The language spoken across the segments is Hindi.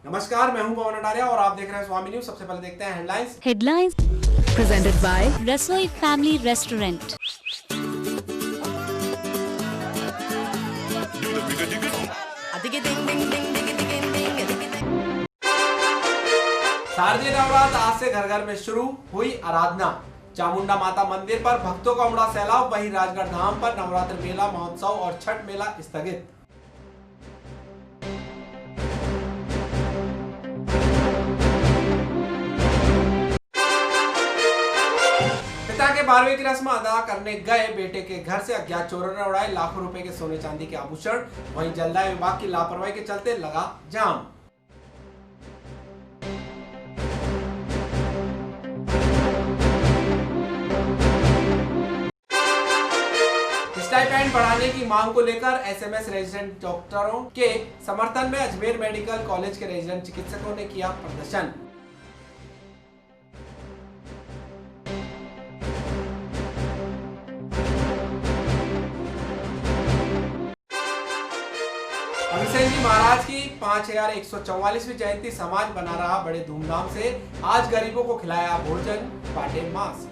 नमस्कार, मैं हूं पवन अटारिया और आप देख रहे हैं स्वामी न्यूज। सबसे पहले देखते हैं हेडलाइंस प्रेजेंटेड बाय रसोई फैमिली रेस्टोरेंट। शारदीय नवरात्र आज से घर घर में शुरू हुई आराधना। चामुंडा माता मंदिर पर भक्तों का उमड़ा सैलाब। वहीं राजगढ़ धाम पर नवरात्र मेला महोत्सव और छठ मेला स्थगित। पिता के 12वीं की रस्म अदा करने गए बेटे के घर से अज्ञात चोरों ने उड़ाए लाखों रुपए के सोने चांदी के आभूषण। वहीं जलदाय विभाग की लापरवाही के चलते लगा जाम। स्टाइपेंड बढ़ाने की मांग को लेकर एसएमएस रेजिडेंट डॉक्टरों के समर्थन में अजमेर मेडिकल कॉलेज के रेजिडेंट चिकित्सकों ने किया प्रदर्शन। अभिषेक जी महाराज की 5144वीं जयंती समाज बना रहा बड़े धूमधाम से। आज गरीबों को खिलाया भोजन, बांटे मांस।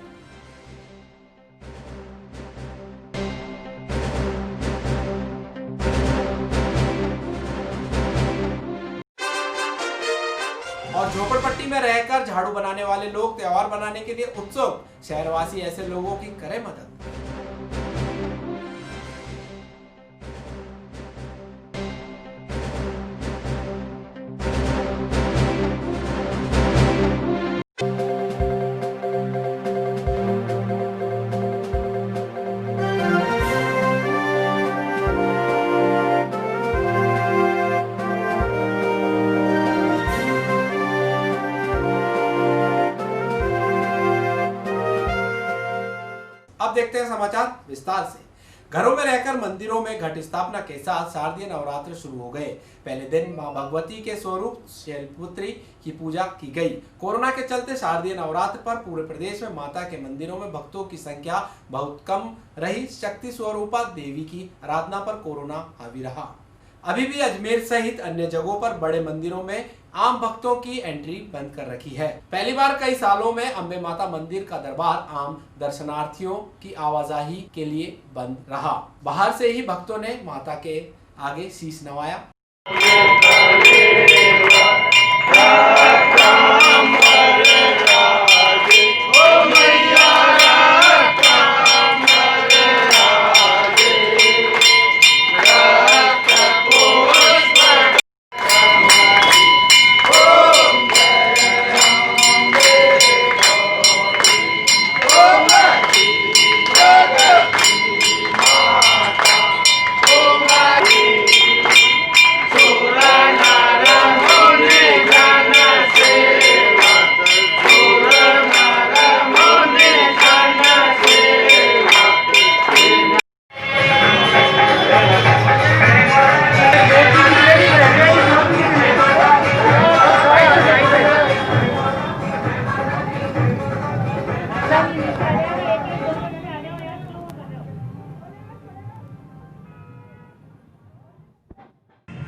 और झोपड़पट्टी में रहकर झाड़ू बनाने वाले लोग त्योहार बनाने के लिए उत्सुक। शहरवासी ऐसे लोगों की करें मदद। अब देखते हैं समाचार विस्तार से। घरों में रहकर मंदिरों में घट स्थापना के साथ शारदीय नवरात्र शुरू हो गए। पहले दिन मां भगवती के स्वरूप शैलपुत्री की पूजा की गई। कोरोना के चलते शारदीय नवरात्र पर पूरे प्रदेश में माता के मंदिरों में भक्तों की संख्या बहुत कम रही। शक्ति स्वरूपा देवी की आराधना पर कोरोना हावी रहा। अभी भी अजमेर सहित अन्य जगहों पर बड़े मंदिरों में आम भक्तों की एंट्री बंद कर रखी है। पहली बार कई सालों में अम्बे माता मंदिर का दरबार आम दर्शनार्थियों की आवाजाही के लिए बंद रहा। बाहर से ही भक्तों ने माता के आगे शीश नवाया।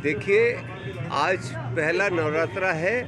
देखिए, आज पहला नवरात्रा है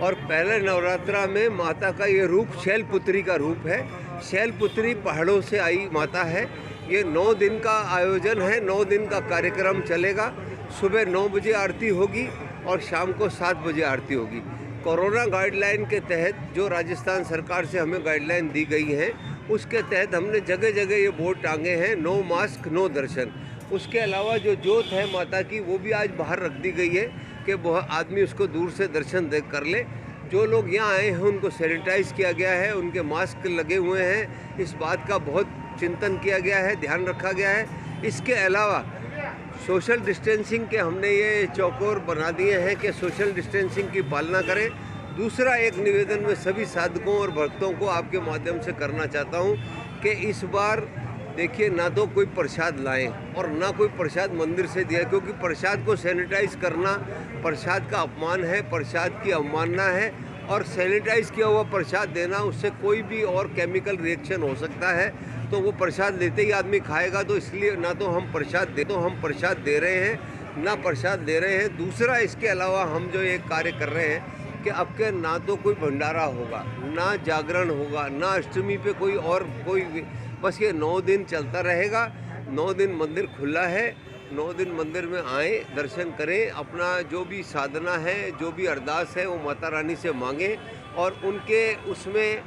और पहले नवरात्रा में माता का ये रूप शैलपुत्री का रूप है। शैलपुत्री पहाड़ों से आई माता है। ये 9 दिन का आयोजन है, 9 दिन का कार्यक्रम चलेगा। सुबह 9 बजे आरती होगी और शाम को 7 बजे आरती होगी। कोरोना गाइडलाइन के तहत जो राजस्थान सरकार से हमें गाइडलाइन दी गई हैं, उसके तहत हमने जगह जगह ये बोर्ड टांगे हैं, नो मास्क नो दर्शन। उसके अलावा जो जोत है माता की वो भी आज बाहर रख दी गई है कि वह आदमी उसको दूर से दर्शन कर ले। जो लोग यहाँ आए हैं उनको सैनिटाइज किया गया है, उनके मास्क लगे हुए हैं। इस बात का बहुत चिंतन किया गया है, ध्यान रखा गया है। इसके अलावा सोशल डिस्टेंसिंग के हमने ये चौकोर बना दिए हैं कि सोशल डिस्टेंसिंग की पालना करें। दूसरा एक निवेदन मैं सभी साधकों और भक्तों को आपके माध्यम से करना चाहता हूँ कि इस बार देखिए, ना तो कोई प्रसाद लाएं और ना कोई प्रसाद मंदिर से दिया, क्योंकि प्रसाद को सैनिटाइज करना प्रसाद का अपमान है, प्रसाद की अवमानना है। और सैनिटाइज किया हुआ प्रसाद देना, उससे कोई भी और केमिकल रिएक्शन हो सकता है। तो वो प्रसाद लेते ही आदमी खाएगा, तो इसलिए ना तो हम प्रसाद दे रहे हैं, ना प्रसाद ले रहे हैं। दूसरा, इसके अलावा हम जो एक कार्य कर रहे हैं कि अब के ना तो कोई भंडारा होगा, ना जागरण होगा, ना अष्टमी पे कोई बस ये 9 दिन चलता रहेगा। 9 दिन मंदिर खुला है, 9 दिन मंदिर में आए, दर्शन करें, अपना जो भी साधना है, जो भी अरदास है वो माता रानी से मांगें और उनके उसमें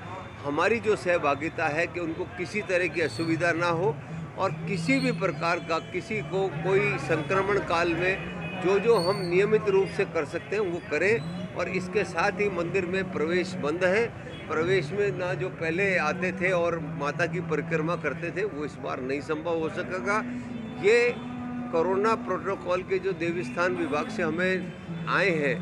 हमारी जो सहभागिता है कि उनको किसी तरह की असुविधा ना हो और किसी भी प्रकार का किसी को कोई संक्रमण काल में जो हम नियमित रूप से कर सकते हैं वो करें। और इसके साथ ही मंदिर में प्रवेश बंद है। प्रवेश में ना जो पहले आते थे और माता की परिक्रमा करते थे वो इस बार नहीं संभव हो सकेगा। ये कोरोना प्रोटोकॉल के जो देवस्थान विभाग से हमें आए हैं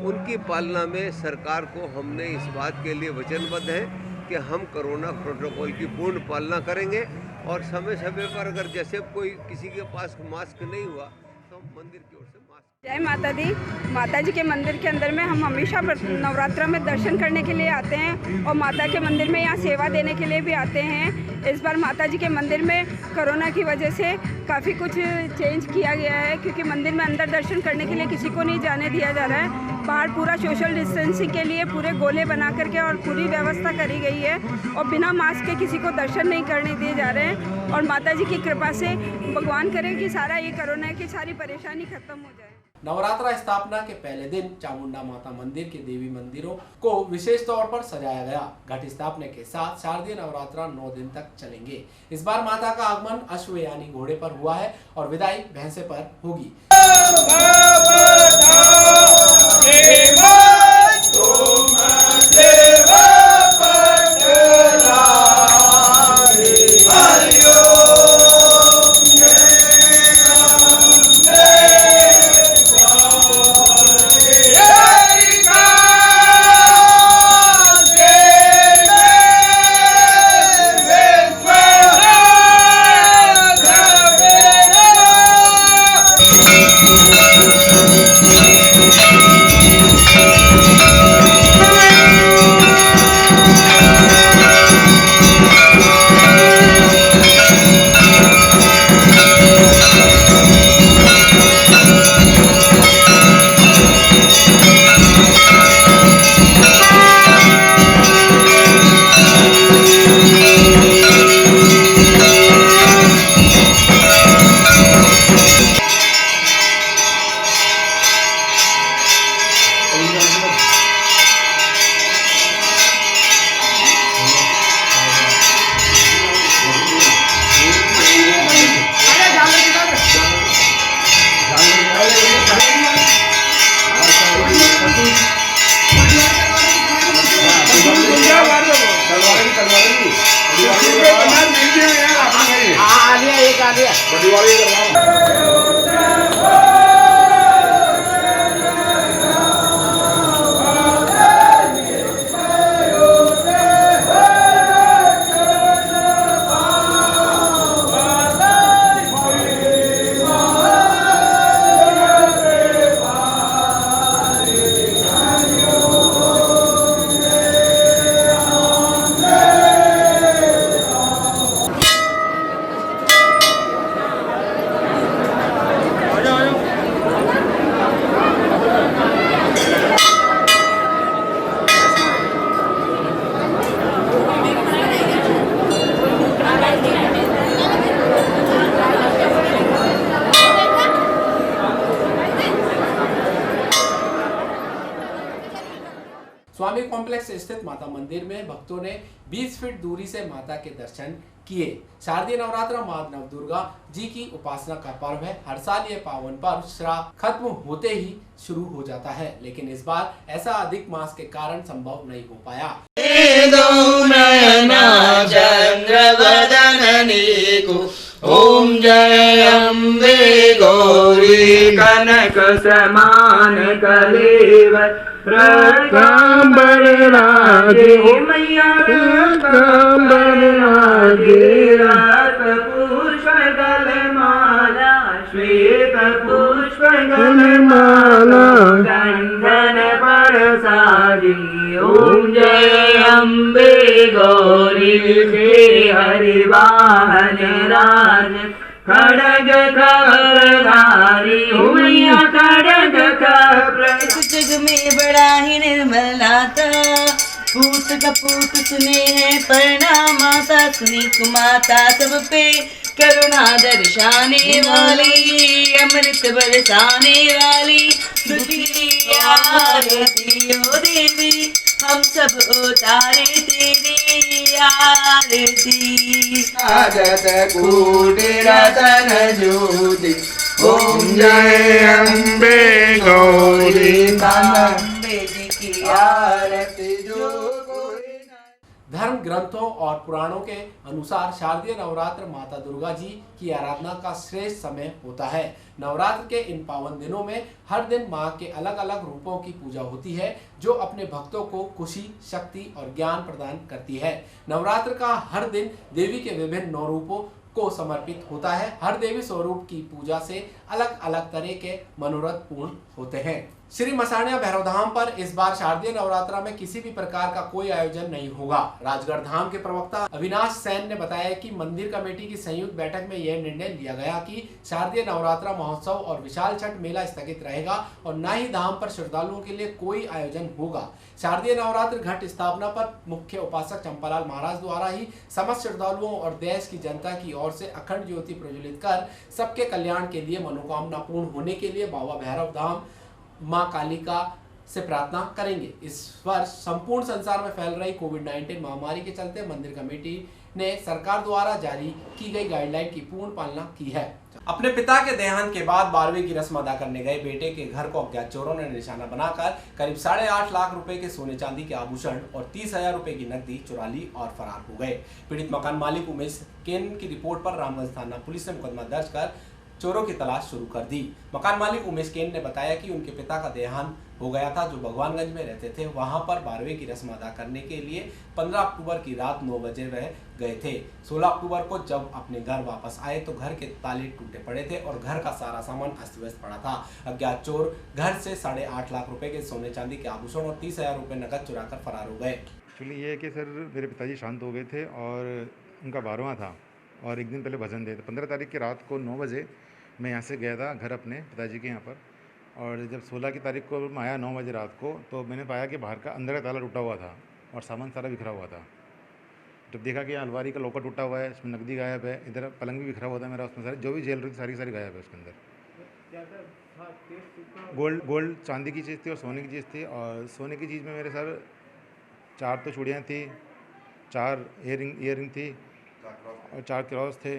उनकी पालना में सरकार को हमने इस बात के लिए वचनबद्ध है कि हम कोरोना प्रोटोकॉल की पूर्ण पालना करेंगे और समय समय पर अगर जैसे कोई किसी के पास मास्क नहीं हुआ तो हम मंदिर की ओर से मास्क। जय माता दी। माता जी के मंदिर के अंदर में हम हमेशा नवरात्रा में दर्शन करने के लिए आते हैं और माता के मंदिर में यहाँ सेवा देने के लिए भी आते हैं। इस बार माता जी के मंदिर में कोरोना की वजह से काफ़ी कुछ चेंज किया गया है क्योंकि मंदिर में अंदर दर्शन करने के लिए किसी को नहीं जाने दिया जा रहा है। बाहर पूरा सोशल डिस्टेंसिंग के लिए पूरे गोले बना करके और पूरी व्यवस्था करी गई है और बिना मास्क के किसी को दर्शन नहीं करने दिए जा रहे हैं। और माता जी की कृपा से भगवान करे कि सारा ये कोरोना की सारी परेशानी खत्म हो जाए। नवरात्रा स्थापना के पहले दिन चामुंडा माता मंदिर के देवी मंदिरों को विशेष तौर पर सजाया गया। घट स्थापना के साथ शारदीय नवरात्रा 9 दिन तक चलेंगे। इस बार माता का आगमन अश्व यानी घोड़े पर हुआ है और विदाई भैंसे पर होगी। स्वामी कॉम्प्लेक्स स्थित माता मंदिर में भक्तों ने 20 फीट दूरी से माता के दर्शन किए। शारदीय नवरात्र मां नवदुर्गा जी की उपासना का पर्व है। हर साल ये पावन पर्व श्राद्ध खत्म होते ही शुरू हो जाता है, लेकिन इस बार ऐसा अधिक मास के कारण संभव नहीं हो पाया। ओम जय अम्बे गौरी कनक समान कलेवर रत्नांबर राजे मैया रत्नांबर राजे रात पुष्प गलमाला श्वेत पुष्प गलमाला चंदन परसादी। ओम जय अम्बे गौरी के हरिवाहन राज खड़ग खबरधारी हो मैया खड़ग खबर। इस जग में बड़ा ही निर्मल नाता, पूत कपूत सुने हैं प्रणाम माता, सुनी कुमाता सब पे करुणा दर्शाने वाली, अमृत बरसाने वाली, दुखी आरती ओ देवी, हम सब उतारे तेरी आरती। आगत कूटे रतन ज्योति, ओम जय अम्बे गौरी, अम्बे जी की आरती जो कोई न। धर्म ग्रंथों और पुराणों के अनुसार शारदीय नवरात्र माता दुर्गा जी की आराधना का श्रेष्ठ समय होता है। नवरात्र के इन पावन दिनों में हर दिन मां के अलग अलग रूपों की पूजा होती है, जो अपने भक्तों को खुशी, शक्ति और ज्ञान प्रदान करती है। नवरात्र का हर दिन देवी के विभिन्न 9 रूपों को समर्पित होता है। हर देवी स्वरूप की पूजा से अलग अलग तरह के मनोरथ पूर्ण होते हैं। श्री मसाणिया भैरव धाम पर इस बार शारदीय नवरात्रा में किसी भी प्रकार का कोई आयोजन नहीं होगा। राजगढ़ धाम के प्रवक्ता अविनाश सेन ने बताया कि मंदिर कमेटी की संयुक्त बैठक में यह निर्णय लिया गया कि शारदीय नवरात्रा महोत्सव और विशाल छठ मेला स्थगित रहेगा और न ही धाम पर श्रद्धालुओं के लिए कोई आयोजन होगा। शारदीय नवरात्र घट स्थापना पर मुख्य उपासक चंपालाल महाराज द्वारा ही समस्त श्रद्धालुओं और देश की जनता की ओर से अखंड ज्योति प्रज्वलित कर सबके कल्याण के लिए मनोकामना पूर्ण होने के लिए बाबा भैरव धाम मां कालिका से प्रार्थना करेंगे। इस वर्ष संपूर्ण संसार में फैल रही कोविड-19 महामारी के चलते मंदिर कमेटी ने सरकार द्वारा जारी की गई गाइडलाइन की पूर्ण पालना की है। अपने पिता के देहांत के बाद 12वीं की रस्म अदा करने गए बेटे के घर को अज्ञात चोरों ने निशाना बनाकर करीब 8.5 लाख रुपए के सोने चांदी के आभूषण और 30,000 रुपए की नकदी चुरा ली और फरार हो गए। पीड़ित मकान मालिक उमेश केन की रिपोर्ट पर रामगंज थाना पुलिस ने मुकदमा दर्ज कर चोरों की तलाश शुरू कर दी। मकान मालिक उमेश केन ने बताया कि उनके पिता का देहांत हो गया था, जो भगवानगंज में रहते थे। वहां पर 12वीं की रस्म अदा करने के लिए 15 अक्टूबर की रात 9 बजे वह गए थे। 16 अक्टूबर को जब अपने घर वापस आए तो घर के ताले टूटे पड़े थे और घर का सारा सामान अस्त व्यस्त पड़ा था। अज्ञात चोर घर से 8.5 लाख रुपए के सोने चांदी के आभूषण और 30,000 रुपए नकद चुरा कर फरार हो गए। एक्चुअली ये है कि सर मेरे पिताजी शांत हो गए थे और उनका 12वां था और एक दिन पहले भजन थे। तो 15 तारीख की रात को 9 बजे मैं यहाँ से गया था घर अपने पिताजी के यहाँ पर, और जब 16 की तारीख को मैं आया 9 बजे रात को, तो मैंने पाया कि बाहर का अंदर का ताला टूटा हुआ था और सामान सारा बिखरा हुआ था। जब देखा कि अलमारी का लॉकर टूटा हुआ है, इसमें नकदी गायब है, इधर पलंग भी बिखरा हुआ था मेरा, उसमें सारी जो भी ज्वेलरी सारी गायब है उसके अंदर। गोल्ड चांदी की चीज़ थी और सोने की चीज़ थी। और सोने की चीज़ में मेरे सर 4 तो चूड़ियाँ थी, 4 ईयरिंग थी और 4 क्रॉस थे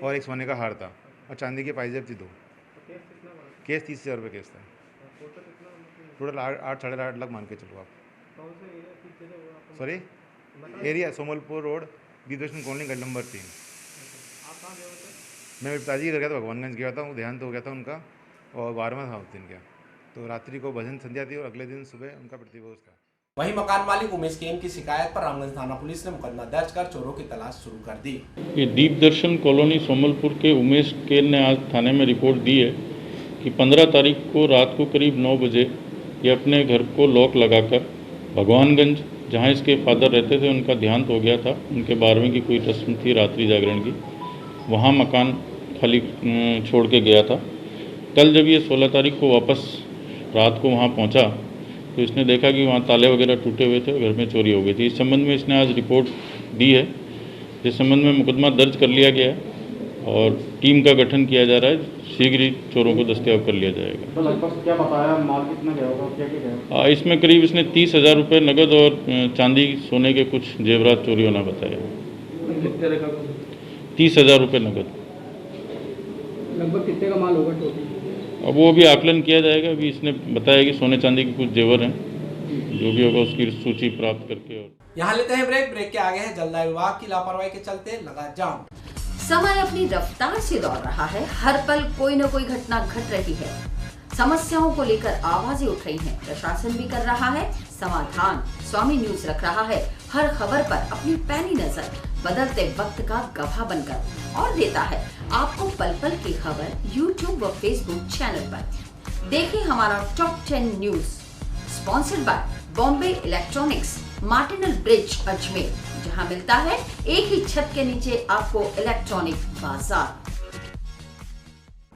और एक सोने का हार था और चांदी की पाइजेब थी 2। केस 30,000 रुपये केस था। टोटल 8 साढ़े 8 लाख मान के चलो आप। सॉरी, एरिया सोमलपुर रोड, विद्वेषण कॉलोनी, गली नंबर 3। मैं मेरे पिताजी के घर गया था, भगवानगंज गया था, वो देहांत हो गया था उनका और 12वां था उस दिन का। तो रात्रि को भजन संध्या थी और अगले दिन सुबह उनका प्रतिभोज था। वहीं मकान मालिक उमेश केन की शिकायत पर रामगंज थाना पुलिस ने मुकदमा दर्ज कर चोरों की तलाश शुरू कर दी। ये दीप दर्शन कॉलोनी सोमलपुर के उमेश केन ने आज थाने में रिपोर्ट दी है कि 15 तारीख को रात को करीब 9 बजे ये अपने घर को लॉक लगाकर भगवानगंज, जहाँ इसके फादर रहते थे, उनका देहांत हो गया था, उनके 12वीं की कोई रस्म थी रात्रि जागरण की, वहाँ मकान खाली छोड़ के गया था। कल जब ये 16 तारीख को वापस रात को वहाँ पहुँचा तो इसने देखा कि वहाँ ताले वगैरह टूटे हुए थे और घर में चोरी हो गई थी। इस संबंध में इसने आज रिपोर्ट दी है, जिस संबंध में मुकदमा दर्ज कर लिया गया है और टीम का गठन किया जा रहा है। शीघ्र ही चोरों को दस्तयाब कर लिया जाएगा। तो लगभग क्या बताया, माल कितना गया होगा, क्या गया? इसमें करीब इसने 30,000 रुपये नकद और चांदी सोने के कुछ जेवरात चोरी होना बताया। 30,000 रुपये नकद। लगभग कितने का माल होगा टोटल? अब वो भी आकलन किया जाएगा। अभी इसने बताया कि सोने चांदी के कुछ जेवर हैं, जो भी होगा उसकी सूची प्राप्त करके। और यहाँ लेते हैं ब्रेक के आगे है जलदाय विभाग की लापरवाही के चलते लगा जाम। समय अपनी रफ्तार से दौड़ रहा है, हर पल कोई न कोई घटना घट रही है, समस्याओं को लेकर आवाजें उठ रही हैं, प्रशासन भी कर रहा है समाधान। स्वामी न्यूज रख रहा है हर खबर पर अपनी पैनी नजर, बदलते वक्त का गवाह बनकर, और देता है आपको पल पल की खबर YouTube व Facebook चैनल पर। देखें हमारा top 10 news, sponsored by Bombay electronics, Martindale bridge Ajmer, जहां मिलता है एक ही छत के नीचे आपको इलेक्ट्रॉनिक बाजार।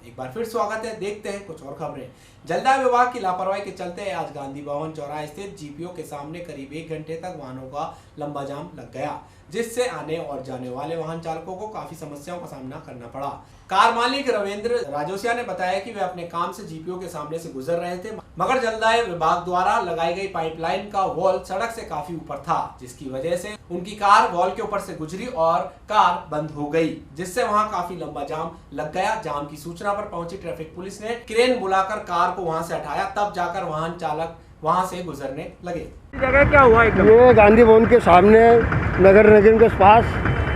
एक बार फिर स्वागत है, देखते हैं कुछ और खबरें। जलदाय विभाग की लापरवाही के चलते आज गांधी भवन चौराहे स्थित जीपीओ के सामने करीब 1 घंटे तक वाहनों का लंबा जाम लग गया, जिससे आने और जाने वाले वाहन चालकों को काफी समस्याओं का सामना करना पड़ा। कार मालिक रविंद्र राजोसिया ने बताया कि वे अपने काम से जीपीओ के सामने से गुजर रहे थे, मगर जलदाय विभाग द्वारा लगाई गई पाइपलाइन का वॉल सड़क से काफी ऊपर था, जिसकी वजह से उनकी कार वॉल के ऊपर से गुजरी और कार बंद हो गई, जिससे वहां काफी लंबा जाम लग गया। जाम की सूचना पर पहुंची ट्रैफिक पुलिस ने क्रेन बुलाकर कार को वहां से हटाया, तब जाकर वाहन चालक वहां से गुजरने लगे। जगह क्या हुआ? ये गांधी भवन के सामने नगर निगम के पास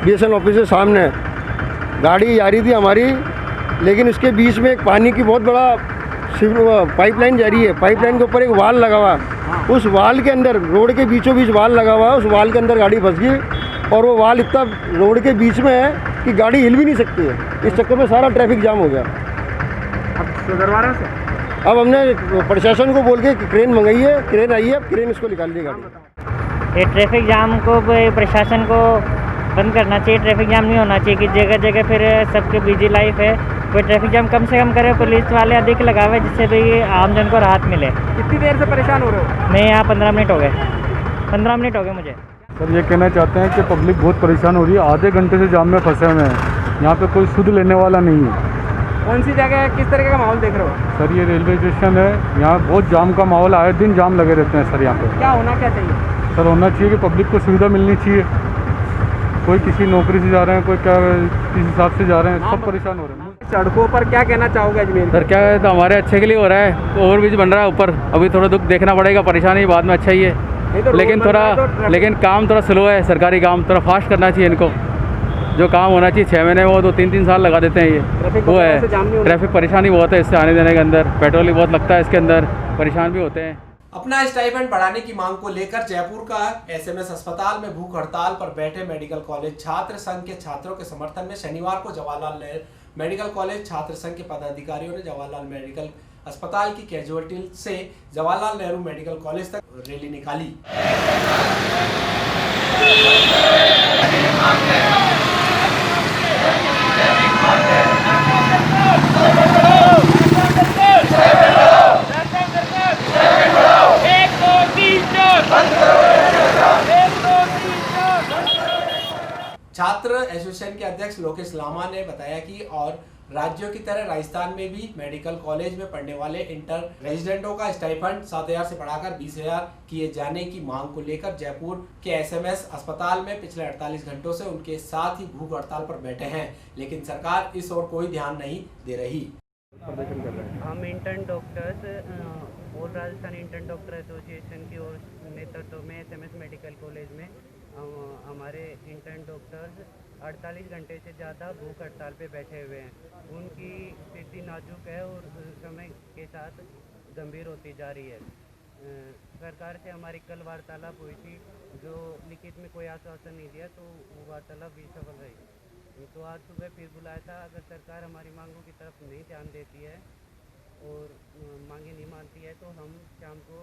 बीएसएन ऑफिस के सामने गाड़ी जा रही थी हमारी, लेकिन इसके बीच में एक पानी की बहुत बड़ा पाइपलाइन जा रही है। पाइपलाइन के ऊपर एक वाल लगा हुआ, उस वाल के अंदर, रोड के बीचों बीच वाल लगा हुआ है, उस वाल के अंदर गाड़ी फंस गई और वो वाल इतना रोड के बीच में है कि गाड़ी हिल भी नहीं सकती है। इस चक्कर में सारा ट्रैफिक जाम हो गया। अब हमने प्रशासन को बोल के क्रेन मंगाई है, क्रेन आई है, अब क्रेन इसको निकाल दी गाड़ी। ये ट्रैफिक जाम को प्रशासन को बंद करना चाहिए। ट्रैफिक जाम नहीं होना चाहिए कि जगह जगह फिर सबके बिजी लाइफ है, कोई ट्रैफिक जाम कम से कम करे, पुलिस वाले अधिक लगावे, जिससे भी आमजन को राहत मिले। कितनी देर से परेशान हो रहे हो? मैं यहाँ 15 मिनट हो गए, 15 मिनट हो गए मुझे। सर ये कहना चाहते हैं कि पब्लिक बहुत परेशान हो रही है, आधे घंटे से जाम में फंसे हुए हैं, यहाँ पे कोई सुध लेने वाला नहीं है। कौन सी जगह है, किस तरीके का माहौल देख रहे हो? सर ये रेलवे स्टेशन है, यहाँ बहुत जाम का माहौल, आए दिन जाम लगे रहते हैं सर यहाँ पे। क्या होना क्या चाहिए? सर होना चाहिए कि पब्लिक को सुविधा मिलनी चाहिए। कोई किसी नौकरी से जा रहे हैं, कोई क्या किस हिसाब से जा रहे हैं, सब परेशान हो रहे हैं। सड़कों पर क्या कहना चाहोगे अजमेर? सर क्या है, तो हमारे अच्छे के लिए हो रहा है, ओवरब्रिज बन रहा है ऊपर, अभी थोड़ा दुख देखना पड़ेगा, परेशानी बाद में अच्छा ही है, तो लेकिन लेकिन काम थोड़ा स्लो है, सरकारी काम थोड़ा फास्ट करना चाहिए इनको। जो काम होना चाहिए 6 महीने में वो 2-3 साल लगा देते हैं, ये वो है। ट्रैफिक परेशानी बहुत है इससे आने जाने के अंदर, पेट्रोल भी बहुत लगता है इसके अंदर, परेशान भी होते हैं। अपना स्टाइपेंड बढ़ाने की मांग को लेकर जयपुर का एसएमएस अस्पताल में भूख हड़ताल पर बैठे मेडिकल कॉलेज छात्र संघ के छात्रों के समर्थन में शनिवार को जवाहरलाल नेहरू मेडिकल कॉलेज छात्र संघ के पदाधिकारियों ने जवाहरलाल मेडिकल अस्पताल की कैजुअलिटी से जवाहरलाल नेहरू मेडिकल कॉलेज तक रैली निकाली। छात्र एसोसिएशन के अध्यक्ष लोकेश लामा ने बताया कि और राज्यों की तरह राजस्थान में भी मेडिकल कॉलेज में पढ़ने वाले इंटर रेजिडेंटों का स्टाइपेंड 7,000 से बढ़ाकर 20,000 किए जाने की मांग को लेकर जयपुर के एसएमएस अस्पताल में पिछले 48 घंटों से उनके साथ ही भूख हड़ताल पर बैठे हैं, लेकिन सरकार इस ओर कोई ध्यान नहीं दे रही। हम इंटर्न डॉक्टर्स और राजस्थान इंटर्न डॉक्टर एसोसिएशन की ओर नेतृत्व में एसएमएस मेडिकल कॉलेज में हमारे इंटर्न डॉक्टर्स 48 घंटे से ज़्यादा भूख हड़ताल पे बैठे हुए हैं। उनकी स्थिति नाजुक है और समय के साथ गंभीर होती जा रही है। सरकार से हमारी कल वार्तालाप हुई थी, जो लिखित में कोई आश्वासन नहीं दिया, तो वो वार्तालाप भी सफल रही। तो आज सुबह फिर बुलाया था, अगर सरकार हमारी मांगों की तरफ नहीं ध्यान देती है और मांगे नहीं मानती है, तो हम शाम को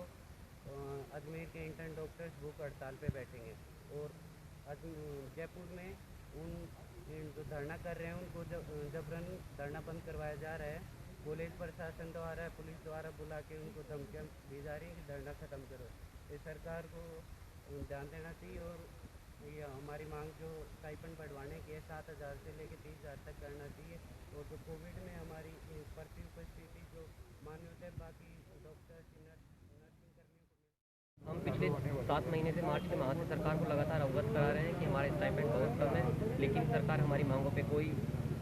अजमेर के इंटर्न डॉक्टर्स भूख हड़ताल पे बैठेंगे और जयपुर में उन जो धरना कर रहे हैं उनको जबरन धरना बंद करवाया जा रहा है। कॉलेज प्रशासन द्वारा, पुलिस द्वारा बुला के उनको धमकियाँ दी जा रही है कि धरना ख़त्म करो। ये सरकार को ध्यान देना चाहिए और ये हमारी मांग जो स्टाइपेंड बढ़वाने की है 7,000 से लेकर 30,000 तक करना चाहिए। और जो कोविड में हमारी बढ़ती उपस्थिति जो मान्यता है बाकी डॉक्टर्स हम पिछले 7 महीने से मार्च के माह से सरकार को लगातार अवगत करा रहे हैं कि हमारे स्टाइपेंड बहुत कम है, लेकिन सरकार हमारी मांगों पे कोई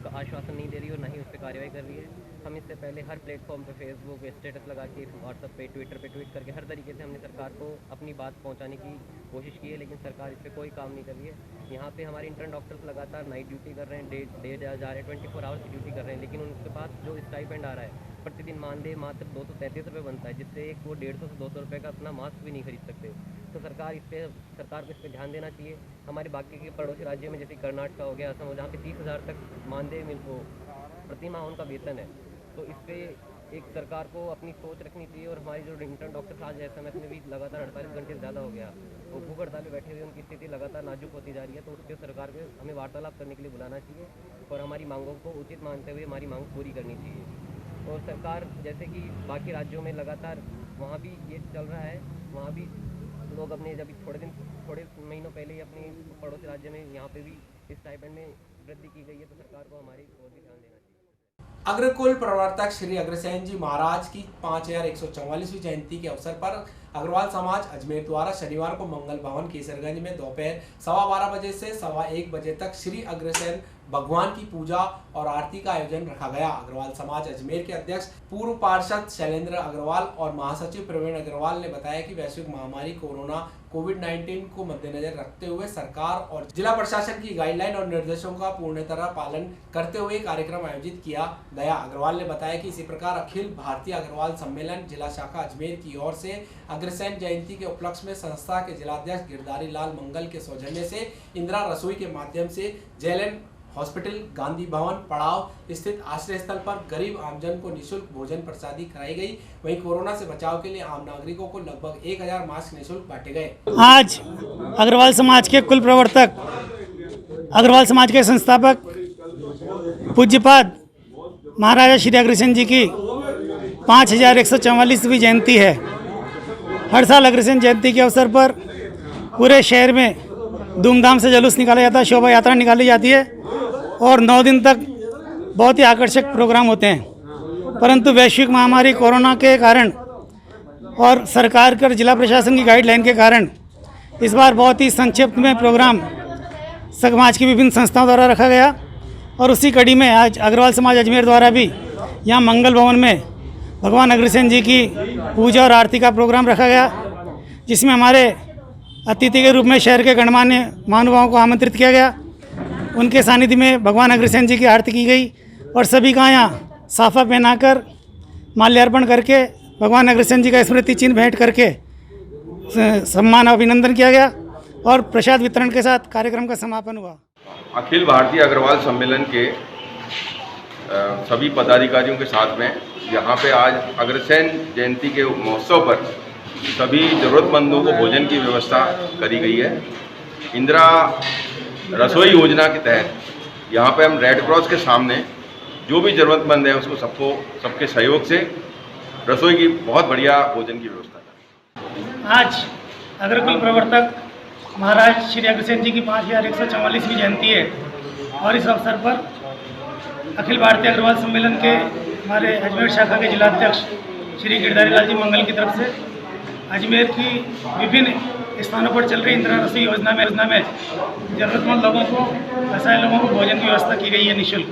आश्वासन नहीं दे रही और ना ही उस पर कार्रवाई कर रही है। हम इससे पहले हर प्लेटफॉर्म पे फेसबुक स्टेटस लगा के, व्हाट्सएप पे, ट्विटर पे ट्वीट करके हर तरीके से हमने सरकार को अपनी बात पहुंचाने की कोशिश की है, लेकिन सरकार इस पर कोई काम नहीं कर रही है। यहाँ पे हमारे इंटर्न डॉक्टर्स लगातार नाइट ड्यूटी कर रहे हैं, डे जा रहे हैं, 24 आवर्स की ड्यूटी कर रहे हैं, लेकिन उनके पास जो स्टाइपेंड आ रहा है प्रतिदिन मानदेय मात्र 233 रुपये बनता है, जिससे एक वो 150 से 200 रुपये का अपना मास्क भी नहीं खरीद सकते। तो सरकार को इस पर ध्यान देना चाहिए। हमारे बाकी के पड़ोसी राज्यों में जैसे कर्नाटक हो गया, असम हो, जहाँ पे 30,000 तक मानदेय मिल हो प्रति माह उनका वेतन है, तो इस पर एक सरकार को अपनी सोच रखनी चाहिए। और हमारी जो इंटर्न डॉक्टर आज ऐसे में भी लगातार 48 घंटे से ज़्यादा हो गया, वो भूख हड़ताल में बैठे हुए, उनकी स्थिति लगातार नाजुक होती जा रही है। तो उसके सरकार को हमें वार्तालाप करने के लिए बुलाना चाहिए और हमारी मांगों को उचित मानते हुए हमारी मांग पूरी करनी चाहिए। और सरकार जैसे कि बाकी राज्यों में लगातार वहाँ भी ये चल रहा है, वहाँ भी लोग अपने जब थोड़े महीनों पहले ही अपने पड़ोसी राज्य में यहाँ पे भी इस स्टाइपेंड में वृद्धि की गई है। तो सरकार को हमारी ओर भी ध्यान देना चाहिए। अग्रकुल प्रवर्तक श्री अग्रसेन जी महाराज की 5144वीं जयंती के अवसर पर अग्रवाल समाज अजमेर द्वारा शनिवार को मंगल भवन केसरगंज में दोपहर 12:15 बजे से 1:15 बजे तक श्री अग्रसेन भगवान की पूजा और आरती का आयोजन रखा गया। अग्रवाल समाज अजमेर के अध्यक्ष पूर्व पार्षद शैलेंद्र अग्रवाल और महासचिव प्रवीण अग्रवाल ने बताया कि वैश्विक महामारी कोरोना कोविड-19 को मद्देनजर रखते हुए सरकार और जिला प्रशासन की गाइडलाइन और निर्देशों का पूर्ण तरह पालन करते हुए कार्यक्रम आयोजित किया गया। अग्रवाल ने बताया कि इसी प्रकार अखिल भारतीय अग्रवाल सम्मेलन जिला शाखा अजमेर की ओर से अग्रसेन जयंती के उपलक्ष्य में संस्था के जिलाध्यक्ष गिरधारी लाल मंगल के सौजन्य से इंदिरा रसोई के माध्यम से जेएलएन हॉस्पिटल गांधी भवन पड़ाव स्थित आश्रय स्थल पर गरीब आमजन को निःशुल्क भोजन प्रसादी कराई गई। वहीं कोरोना से बचाव के लिए आम नागरिकों को लगभग 1000 मास्क निःशुल्क बांटे गए। आज अग्रवाल समाज के कुल प्रवर्तक, अग्रवाल समाज के संस्थापक पूज्यपाद महाराजा श्री अग्रसेन जी की 5144वीं जयंती है। हर साल अग्रसेन जयंती के अवसर पर पूरे शहर में धूमधाम से जुलूस निकाला जाता है, शोभा यात्रा निकाली जाती है और 9 दिन तक बहुत ही आकर्षक प्रोग्राम होते हैं। परंतु वैश्विक महामारी कोरोना के कारण और सरकार और जिला प्रशासन की गाइडलाइन के कारण इस बार बहुत ही संक्षिप्त में प्रोग्राम समाज की विभिन्न संस्थाओं द्वारा रखा गया और उसी कड़ी में आज अग्रवाल समाज अजमेर द्वारा भी यहाँ मंगल भवन में भगवान अग्रसेन जी की पूजा और आरती का प्रोग्राम रखा गया, जिसमें हमारे अतिथि के रूप में शहर के गणमान्य महानुभावों को आमंत्रित किया गया। उनके सानिध्य में भगवान अग्रसेन जी की आरती की गई और सभी का यहाँ साफा पहनाकर माल्यार्पण करके भगवान अग्रसेन जी का स्मृति चिन्ह भेंट करके सम्मान अभिनंदन किया गया और प्रसाद वितरण के साथ कार्यक्रम का समापन हुआ। अखिल भारतीय अग्रवाल सम्मेलन के सभी पदाधिकारियों के साथ में यहाँ पे आज अग्रसेन जयंती के महोत्सव पर सभी ज़रूरतमंदों को भोजन की व्यवस्था करी गई है। इंदिरा रसोई योजना के तहत यहाँ पे हम रेड क्रॉस के सामने जो भी ज़रूरतमंद है उसको सबके सहयोग से रसोई की बहुत बढ़िया भोजन की व्यवस्था करें। आज अग्रकुल प्रवर्तक महाराज श्री अग्रसेन जी की 5144वीं जयंती है और इस अवसर पर अखिल भारतीय अग्रवाल सम्मेलन के हमारे अजमेर शाखा के जिलाध्यक्ष श्री गिरधारी लाल जी मंगल की तरफ से अजमेर की विभिन्न स्थानों पर चल रही इंदिरा रसोई योजना में ज़रूरतमंद लोगों को, असहाय लोगों को भोजन की व्यवस्था की गई है निःशुल्क।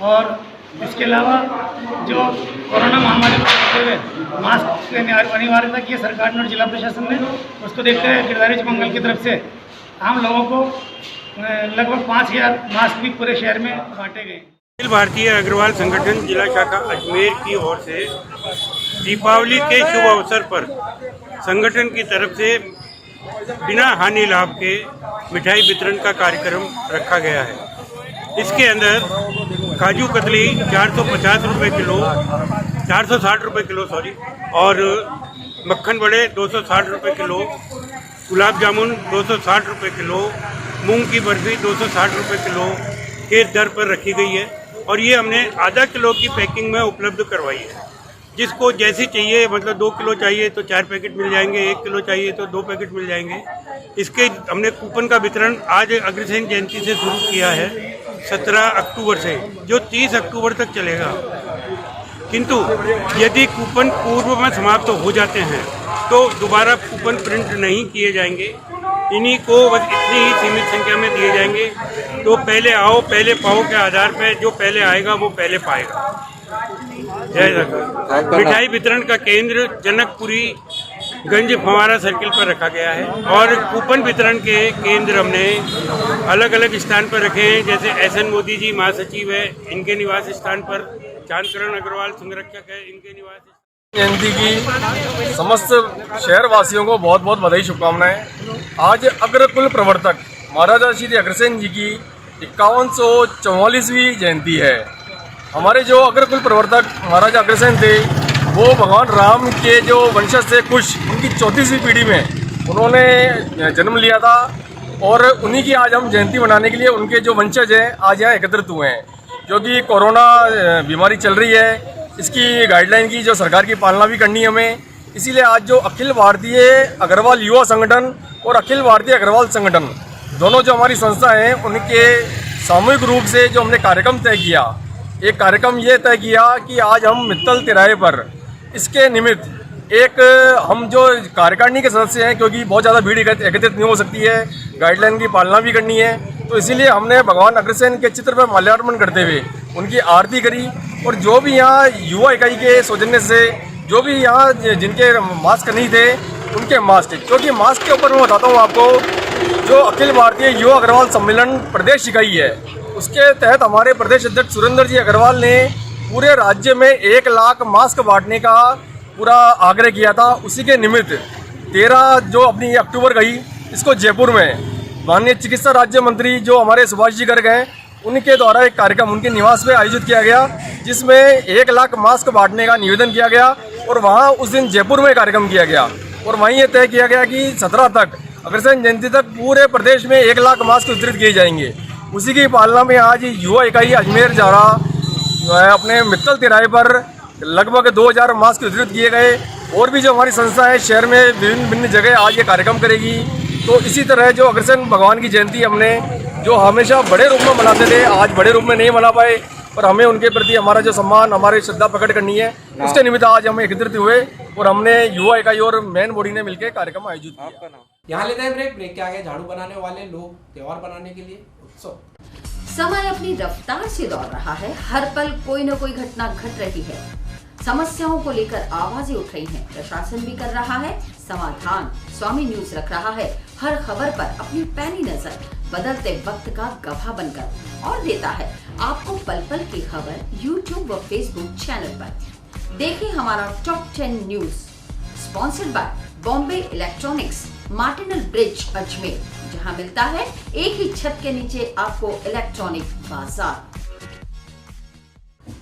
और इसके अलावा जो कोरोना महामारी को देखते हुए मास्क की अनिवार्यता की है सरकार ने और जिला प्रशासन ने, उसको देखते हुए गिरधारी जी मंगल की तरफ से आम लोगों को लगभग 5000 मास्क भी पूरे शहर में बांटे गए। अखिल भारतीय अग्रवाल संगठन जिला शाखा अजमेर की ओर से दीपावली के शुभ अवसर पर संगठन की तरफ से बिना हानि लाभ के मिठाई वितरण का कार्यक्रम रखा गया है। इसके अंदर काजू कतली 450 रुपये किलो, 460 रुपये किलो और मक्खन बड़े 260 रुपये किलो, गुलाब जामुन 260 रुपये किलो, मूंग की बर्फी 260 रुपये किलो के दर पर रखी गई है और ये हमने आधा किलो की पैकिंग में उपलब्ध करवाई है। जिसको जैसी चाहिए, मतलब 2 किलो चाहिए तो 4 पैकेट मिल जाएंगे, 1 किलो चाहिए तो 2 पैकेट मिल जाएंगे। इसके हमने कूपन का वितरण आज अग्रसेन जयंती से शुरू किया है 17 अक्टूबर से, जो 30 अक्टूबर तक चलेगा। किंतु यदि कूपन पूर्व में समाप्त हो जाते हैं तो दोबारा कूपन प्रिंट नहीं किए जाएंगे, इन्हीं को बस इतनी ही सीमित संख्या में दिए जाएंगे। तो पहले आओ पहले पाओ के आधार पर जो पहले आएगा वो पहले पाएगा। जय जगन्नाथ। मिठाई वितरण का केंद्र जनकपुरी गंज फवारा सर्किल पर रखा गया है और कूपन वितरण के केंद्र हमने अलग अलग स्थान पर रखे हैं, जैसे एसएन मोदी जी महासचिव है, इनके निवास स्थान पर चांदकरण अग्रवाल संरक्षक है, इनके निवास। जयंती की समस्त शहर वासियों को बहुत बहुत बधाई शुभकामनाएं। आज अग्रकुल प्रवर्तक महाराजा श्री अग्रसेन जी की 5144वीं जयंती है। हमारे जो अग्रकुल प्रवर्तक महाराजा अग्रसेन थे, वो भगवान राम के जो वंशज से कुछ उनकी 34वीं पीढ़ी में उन्होंने जन्म लिया था और उन्हीं की आज हम जयंती मनाने के लिए उनके जो वंशज हैं आज यहाँ एकत्रित हुए हैं। क्योंकि कोरोना बीमारी चल रही है, इसकी गाइडलाइन की जो सरकार की पालना भी करनी है हमें, इसीलिए आज जो अखिल भारतीय अग्रवाल युवा संगठन और अखिल भारतीय अग्रवाल संगठन दोनों जो हमारी संस्था हैं, उनके सामूहिक रूप से जो हमने कार्यक्रम तय किया, एक कार्यक्रम ये तय किया कि आज हम मित्तल तिराहे पर इसके निमित्त एक हम जो कार्यकारिणी के सदस्य हैं, क्योंकि बहुत ज़्यादा भीड़ एकत्रित नहीं हो सकती है, गाइडलाइन की पालना भी करनी है, तो इसीलिए हमने भगवान अग्रसेन के चित्र पर माल्यार्पण करते हुए उनकी आरती करी। और जो भी यहाँ युवा इकाई के सौजन्य से जो भी यहाँ जिनके मास्क नहीं थे उनके मास्क, क्योंकि मास्क के ऊपर मैं बताता हूँ आपको, जो अखिल भारतीय युवा अग्रवाल सम्मेलन प्रदेश इकाई है, उसके तहत हमारे प्रदेश अध्यक्ष सुरेंद्र जी अग्रवाल ने पूरे राज्य में 1 लाख मास्क बांटने का पूरा आग्रह किया था। उसी के निमित्त 13 जो अपनी अक्टूबर गई, इसको जयपुर में माननीय चिकित्सा राज्य मंत्री जो हमारे सुभाष जी गर्ग हैं, उनके द्वारा एक कार्यक्रम उनके निवास में आयोजित किया गया, जिसमें 1 लाख मास्क बांटने का निवेदन किया गया और वहाँ उस दिन जयपुर में कार्यक्रम किया गया और वहीं ये तय किया गया कि 17 तक अग्रसेन जयंती तक पूरे प्रदेश में 1 लाख मास्क वितरित किए जाएंगे। उसी की पालना में आज युवा इकाई अजमेर जा रहा अपने मित्तल तिराहे पर लगभग 2000 मास्क वितरित किए गए। और भी जो हमारी संस्था है शहर में विभिन्न जगह आज ये कार्यक्रम करेगी। तो इसी तरह जो अग्रसेन भगवान की जयंती हमने जो हमेशा बड़े रूप में मनाते थे, आज बड़े रूप में नहीं मना पाए, पर हमें उनके प्रति हमारा जो सम्मान, हमारी श्रद्धा प्रकट करनी है, उसके निमित्त आज हम एकत्रित हुए और हमने युवा इकाई और मेन बॉडी ने मिलकर कार्यक्रम आयोजित किया। यहाँ लेते हैं ब्रेक के आगे झाड़ू बनाने वाले लोग त्योहार बनाने के लिए उत्सुक। समय अपनी रफ्तार से दौड़ रहा है, हर पल कोई न कोई घटना घट रही है, समस्याओं को लेकर आवाजें उठ रही हैं, प्रशासन भी कर रहा है समाधान। स्वामी न्यूज रख रहा है हर खबर पर अपनी पैनी नजर, बदलते वक्त का गवाह बनकर, और देता है आपको पल पल की खबर यूट्यूब व फेसबुक चैनल पर। देखिए हमारा top 10 news, sponsored by Bombay electronics, Martindale bridge Ajmer, जहां मिलता है एक ही छत के नीचे आपको इलेक्ट्रॉनिक बाजार।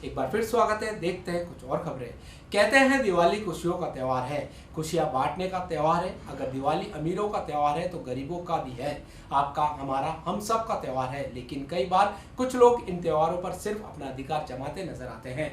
एक बार फिर स्वागत है, देखते हैं कुछ और खबरें। कहते हैं दिवाली खुशियों का त्योहार है, खुशियां बांटने का त्योहार है। अगर दिवाली अमीरों का त्योहार है तो गरीबों का भी है, आपका, हमारा, हम सब का त्योहार है। लेकिन कई बार कुछ लोग इन त्योहारों पर सिर्फ अपना अधिकार जमाते नजर आते हैं।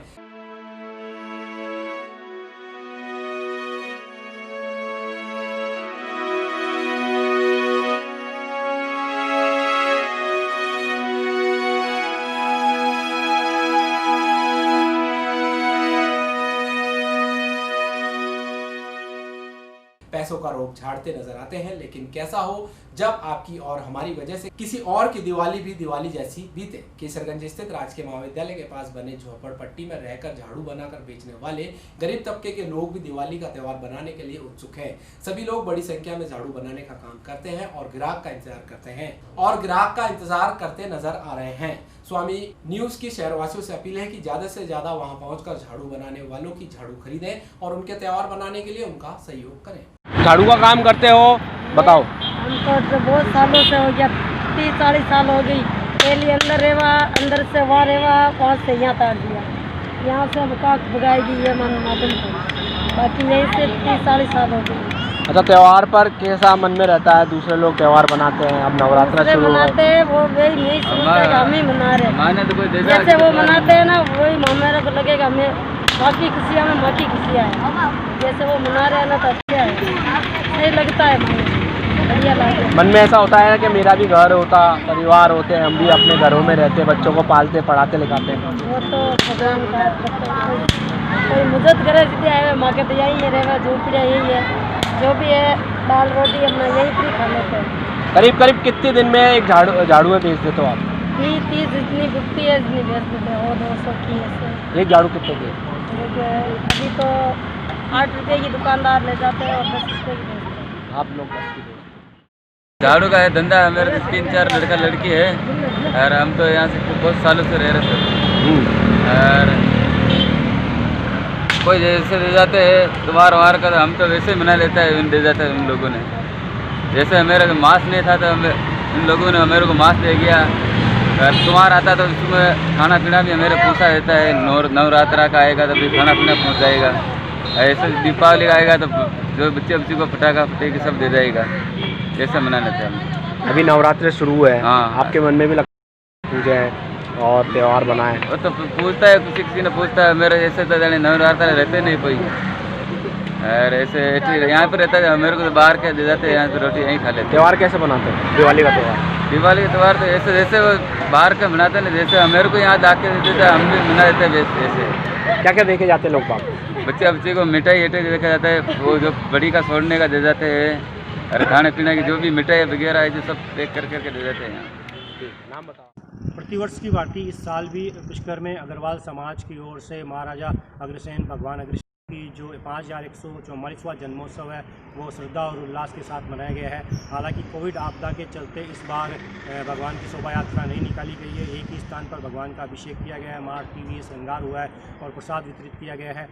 पैसों का रोग झाड़ते नजर आते हैं, लेकिन कैसा हो जब आपकी और हमारी वजह से किसी और की दिवाली भी दिवाली जैसी बीते। केसरगंज स्थित राजकीय महाविद्यालय के पास बने झोपड़पट्टी में रहकर झाड़ू बनाकर बेचने वाले गरीब तबके के लोग भी दिवाली का त्योहार बनाने के लिए उत्सुक हैं। सभी लोग बड़ी संख्या में झाड़ू बनाने का काम करते हैं और ग्राहक का इंतजार करते नजर आ रहे हैं। स्वामी न्यूज की शहरवासियों से अपील है कि ज्यादा से ज्यादा वहां पहुंचकर झाड़ू बनाने वालों की झाड़ू खरीदें और उनके त्योहार बनाने के लिए उनका सहयोग करें। झाड़ू का काम करते हो, बताओ। हमको तो बहुत सालों से हो गया, 30-40 साल हो गई। पहले अंदर रेवा, अंदर से वहाँ रेवा, वहाँ से यहाँ तार दिया, यहाँ से हम काक भगाएगी ये मन मालूम को, बाकी यहीं से 30-40 साल हो गई। अच्छा, त्योहार पर कैसा मन में रहता है? दूसरे लोग त्योहार बनाते हैं, अब नवरात्र शुरू मनाते हैं, वो वही नहीं सुनते कि हम ही मना रहे। जैसे वो मनाते हैं ना, वही मेरे को लगेगा हमें बाकी खुशियाँ में बाकी खुशियाँ है। जैसे वो मना रहे हैं ना तो अच्छा है, सही लगता है, बढ़िया लगता है। मन में ऐसा होता है कि मेरा भी घर होता, परिवार होते हैं, हम भी अपने घरों में रहते, बच्चों को पालते पढ़ाते लिखाते हैं। वो तो भगवान का कोई मदद करे जितने आए माँ के तो यही है, रहेगा झोपड़िया यही है, जो भी है दाल रोटी अपना यही फ्री खा लेते हैं। करीब करीब कितने दिन में एक झाड़ू में बेच देते हो आप? 30 जितनी बिकती है इतनी बेच देते हैं, और 200 की ऐसे। एक झाड़ू कितने की? अभी तो 8 रुपये की दुकानदार ले जाते हैं और 10 रुपये की बेचते हैं। आप लोग 10 की बेचते हैं। झाड़ू का है धंधा है, मेरे 3-4 लड़का लड़की है और हम तो यहाँ से बहुत सालों से रह रहे थे। और कोई जैसे दे जाते हैं तुम्हार वार का, हम तो वैसे ही मना लेता है, दे जाता है उन लोगों ने। जैसे मेरा मास्क नहीं था तो इन लोगों ने मेरे को मास्क दे गया, कुमार आता तो उसमें खाना पीना भी हमें पूछा रहता है। नवरात्रा का आएगा तो फिर खाना पीना पहुँच जाएगा। ऐसे दीपावली का आएगा तो जो बच्चे को पटाखा फटेगी सब दे जाएगा। ऐसा मना लेते हैं हम। अभी नवरात्रि शुरू है। हाँ, आपके मन में भी लगता है पूजा है और त्यौहार बनाए? वो तो पूछता है, किसी ने पूछता है। मेरे ऐसे तो जाने नवरात्रि रहते नहीं कोई, और ऐसे यहाँ पर रहता है। मेरे को तो बाहर के दे जाते हैं, यहाँ पे रोटी यहीं खा लेते। त्यौहार कैसे बनाते हैं? दिवाली का त्यौहार? दिवाली का त्यौहार तो ऐसे जैसे वो बाहर का मनाते हैं, जैसे मेरे को यहाँ जाके दे देते हैं, हम भी मना देते हैं वैसे। क्या क्या देखे जाते हैं लोग बाग? बच्चे को मिठाई देखा जाता है, वो जो बड़ी का छोड़ने का दे जाते हैं, और खाने पीने की जो भी मिठाई वगैरह है जो सब पैक करके दे देते हैं यहाँ। नाम बताओ। प्रतिवर्ष की भांति इस साल भी पुष्कर में अग्रवाल समाज की ओर से महाराजा अग्रसेन भगवान अग्रसेन की जो 5144वां जन्मोत्सव है वो श्रद्धा और उल्लास के साथ मनाया गया है। हालांकि कोविड आपदा के चलते इस बार भगवान की शोभा यात्रा नहीं निकाली गई है। एक ही स्थान पर भगवान का अभिषेक किया गया है, मार्ग श्रृंगार हुआ है और प्रसाद वितरित किया गया है।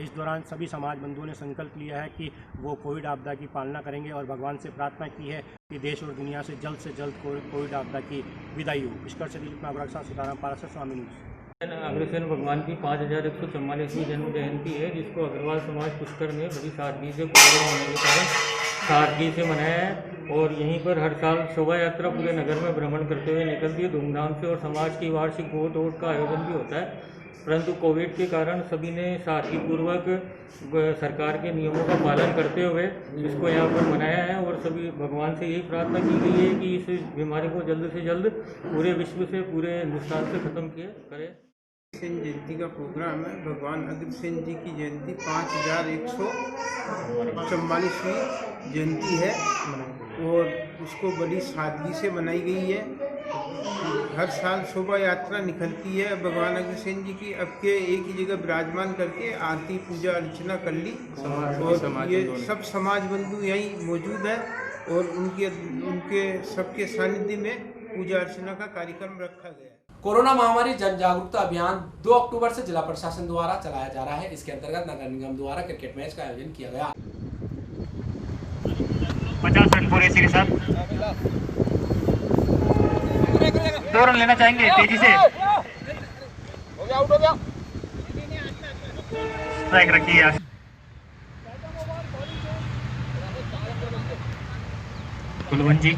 इस दौरान सभी समाज बंधुओं ने संकल्प लिया है कि वो कोविड आपदा की पालना करेंगे और भगवान से प्रार्थना की है कि देश और दुनिया से जल्द कोविड आपदा की विदाई हो। पुष्कर से दिलीप नागरा के साथ सीताराम पाराशर, स्वामी न्यूज़। अग्रसेन भगवान की 5144वीं जन्म जयंती है, जिसको अग्रवाल समाज पुष्कर में बड़ी सादगी से कोरोना होने के कारण सादगी से मनाया है। और यहीं पर हर साल शोभा यात्रा पूरे नगर में भ्रमण करते हुए निकलती है धूमधाम से, और समाज की वार्षिक गोट वोट का आयोजन भी होता है। परंतु कोविड के कारण सभी ने सादगीपूर्वक सरकार के नियमों का पालन करते हुए इसको यहाँ पर मनाया है। और सभी भगवान से यही प्रार्थना की गई है कि इस बीमारी को जल्द से जल्द पूरे विश्व से, पूरे हिंदुस्तान से ख़त्म करे। अग्रसेन जयंती का प्रोग्राम है। भगवान अग्रसेन जी की जयंती 5144वीं जयंती है और उसको बड़ी सादगी से मनाई गई है। हर साल शोभा यात्रा निकलती है भगवान अग्रसेन जी की। अब के एक ही जगह विराजमान करके आरती पूजा अर्चना कर ली और ये सब समाज बंधु यहीं मौजूद है और उनके सबके सानिध्य में पूजा अर्चना का कार्यक्रम रखा गया है। कोरोना महामारी जन जागरूकता अभियान 2 अक्टूबर से जिला प्रशासन द्वारा चलाया जा रहा है। इसके अंतर्गत नगर निगम द्वारा क्रिकेट मैच का आयोजन किया गया। 50 रन पूरे के साथ 2 रन लेना चाहेंगे तेजी से। हो गया। स्ट्राइक रखिए। कुलवंत जी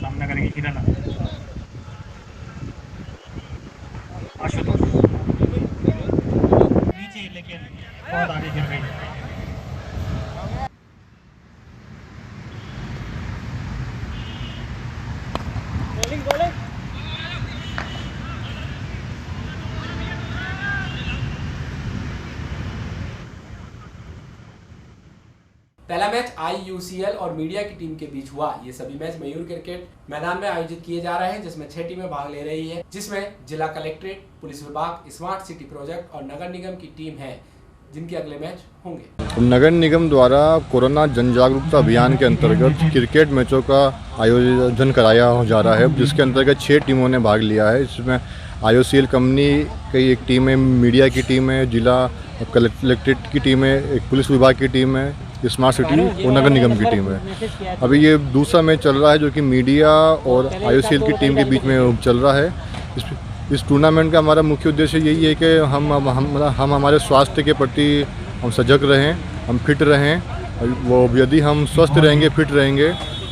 सामना करेंगे किरण। आशुतोष नीचे लेकिन बहुत आगे गिर गई। बॉलिंग पहला मैच IUCL और मीडिया की टीम के बीच हुआ। ये सभी मैच मयूर क्रिकेट मैदान में आयोजित किए जा रहे हैं, जिसमें 6 टीमें भाग ले रही है, जिसमें जिला कलेक्ट्रेट, पुलिस विभाग, स्मार्ट सिटी प्रोजेक्ट और नगर निगम की टीम है, जिनके अगले मैच होंगे। नगर निगम द्वारा कोरोना जन जागरूकता अभियान के अंतर्गत क्रिकेट मैचों का आयोजन कराया जा रहा है, जिसके अंतर्गत 6 टीमों ने भाग लिया है। इसमें IOCL कंपनी की एक टीम है, मीडिया की टीम है, जिला कलेक्ट्रेट की टीम है, एक पुलिस विभाग की टीम है, स्मार्ट सिटी और नगर निगम की टीम है। अभी ये दूसरा मैच चल रहा है जो कि मीडिया और IOCL की टीम के बीच में चल रहा है। इस टूर्नामेंट का हमारा मुख्य उद्देश्य यही है कि हम हमारे स्वास्थ्य के प्रति हम सजग रहें, हम फिट रहें। वो यदि हम स्वस्थ रहेंगे, फिट रहेंगे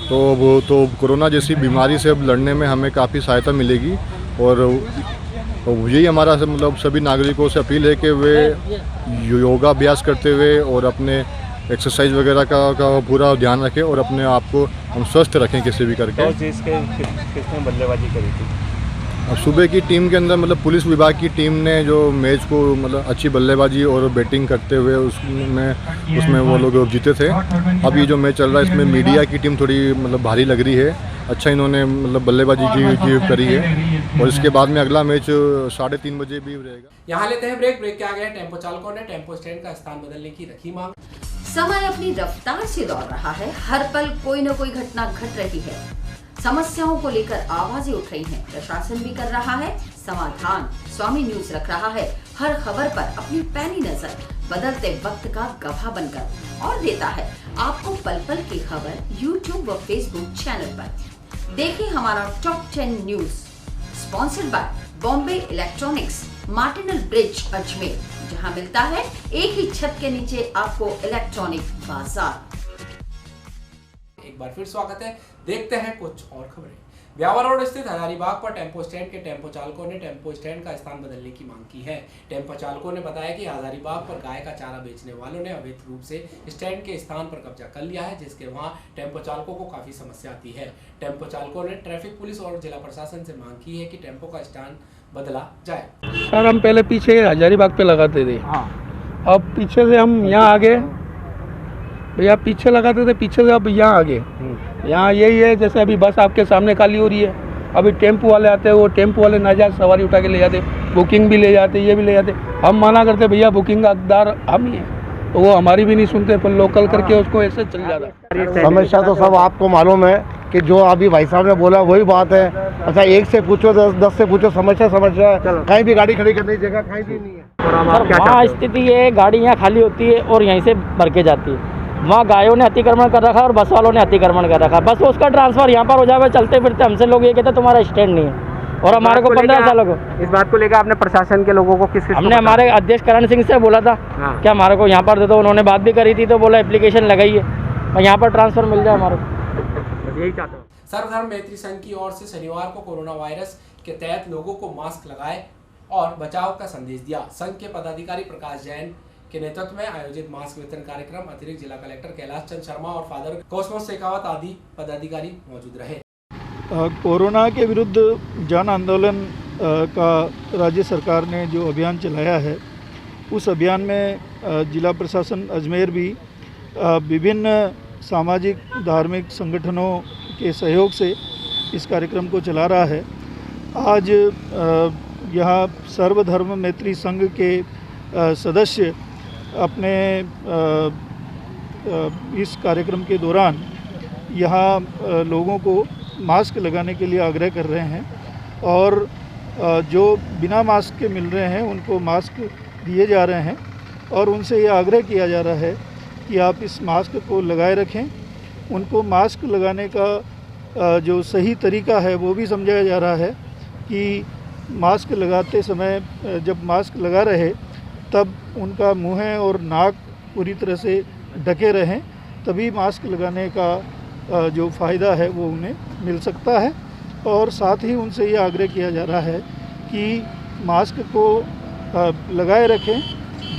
तो कोरोना जैसी बीमारी से अब लड़ने में हमें काफ़ी सहायता मिलेगी। और यही हमारा मतलब सभी नागरिकों से अपील है कि वे योगाभ्यास करते हुए और अपने एक्सरसाइज वगैरह का पूरा ध्यान रखें और अपने आप को हम स्वस्थ रखें किसी भी करके। किसने बल्लेबाजी करी थी? अब सुबह की टीम के अंदर मतलब पुलिस विभाग की टीम ने जो मैच को मतलब अच्छी बल्लेबाजी और बैटिंग करते हुए उसमें वो लोग जीते थे। अब ये जो मैच चल रहा है इसमें मीडिया की टीम थोड़ी मतलब भारी लग रही है। अच्छा इन्होंने मतलब बल्लेबाजी करी है और इसके बाद में अगला मैच 3:30 बजे भी रहेगा। यहाँ लेते हैं ब्रेक के आगे टेम्पो चालकों ने टेम्पो स्टैंड का स्थान बदलने की रखी मांग। समय अपनी रफ्तार से दौड़ रहा है, हर पल कोई न कोई घटना घट रही है, समस्याओं को लेकर आवाजें उठ रही हैं, प्रशासन भी कर रहा है समाधान। स्वामी न्यूज रख रहा है हर खबर पर अपनी पैनी नजर, बदलते वक्त का गवाह बनकर, और देता है आपको पल पल की खबर YouTube व Facebook चैनल पर। देखिए हमारा top 10 news sponsored by Bombay electronics, Martindale bridge Ajmer, जहां मिलता है एक ही छत के नीचे आपको इलेक्ट्रॉनिक बाजार। एक बार फिर स्वागत है, देखते हैं कुछ और खबरें। ब्यावर रोड स्थित हजारीबाग पर टेम्पो स्टैंड के टेम्पो चालकों ने टेम्पो स्टैंड का स्थान बदलने की मांग की है। टेम्पो चालकों ने बताया कि हजारीबाग पर गाय का चारा बेचने वालों ने अवैध रूप से स्टैंड के स्थान पर कब्जा कर लिया है, जिसके वहां टेम्पो चालकों को काफी समस्या आती है। टेम्पो चालकों ने ट्रैफिक पुलिस और जिला प्रशासन से मांग की है कि टेम्पो का स्टैंड बदला जाए। सर हम पहले पीछे हजारीबाग पे लगाते थे, अब पीछे से हम यहाँ आ गए भैया, पीछे लगाते थे, पीछे से अब यहाँ आ गए। यहाँ यही है, जैसे अभी बस आपके सामने खाली हो रही है, अभी टेम्पो वाले आते हैं, वो टेम्पो वाले नाजायज सवारी उठा के ले जाते, बुकिंग भी ले जाते, ये भी ले जाते। हम मना करते भैया बुकिंग का हकदार हम ही हैं, तो वो हमारी भी नहीं सुनते, पर लोकल करके उसको ऐसे चल जाता। समस्या तो सब आपको मालूम है कि जो अभी भाई साहब ने बोला वही बात है। अच्छा, एक से पूछो 10 से पूछो, समस्या कहीं भी गाड़ी खड़ी करने की जगह कहीं भी नहीं है। वहाँ स्थिति ये गाड़ी यहाँ खाली होती है और यहीं से भर के जाती है। वहाँ गायों ने अतिक्रमण कर रखा है और बस वालों ने अतिक्रमण कर रखा है। बस उसका ट्रांसफर यहाँ पर हो जाए, चलते फिरते हमसे लोग ये कहते तुम्हारा स्टैंड नहीं है, और हमारे को 15 सालों को इस बात को लेकर आपने प्रशासन के लोगों को हमने हमारे अध्यक्ष करण सिंह से बोला था कि हमारे को यहाँ पर दे दो। उन्होंने बात भी करी थी, तो बोला एप्लीकेशन लगाइए और यहाँ पर ट्रांसफर मिल जाए हमारे को, यही चाहता हूँ। सर्वधर्म मैत्री संघ की ओर से शनिवार को कोरोना वायरस के तहत लोगों को मास्क लगाए और बचाव का संदेश दिया। संघ के पदाधिकारी प्रकाश जैन के नेतृत्व में आयोजित मास्क वितरण कार्यक्रम अतिरिक्त जिला कलेक्टर कैलाश चंद शर्मा और फादर कॉस्मोस शेखावत आदि पदाधिकारी मौजूद रहे। कोरोना के विरुद्ध जन आंदोलन का राज्य सरकार ने जो अभियान चलाया है, उस अभियान में जिला प्रशासन अजमेर भी विभिन्न सामाजिक धार्मिक संगठनों के सहयोग से इस कार्यक्रम को चला रहा है। आज यहाँ सर्वधर्म मैत्री संघ के सदस्य अपने इस कार्यक्रम के दौरान यहाँ लोगों को मास्क लगाने के लिए आग्रह कर रहे हैं, और जो बिना मास्क के मिल रहे हैं उनको मास्क दिए जा रहे हैं, और उनसे ये आग्रह किया जा रहा है कि आप इस मास्क को लगाए रखें। उनको मास्क लगाने का जो सही तरीका है वो भी समझाया जा रहा है कि मास्क लगाते समय जब मास्क लगा रहे तब उनका मुँह और नाक पूरी तरह से ढके रहें, तभी मास्क लगाने का जो फ़ायदा है वो उन्हें मिल सकता है। और साथ ही उनसे ये आग्रह किया जा रहा है कि मास्क को लगाए रखें,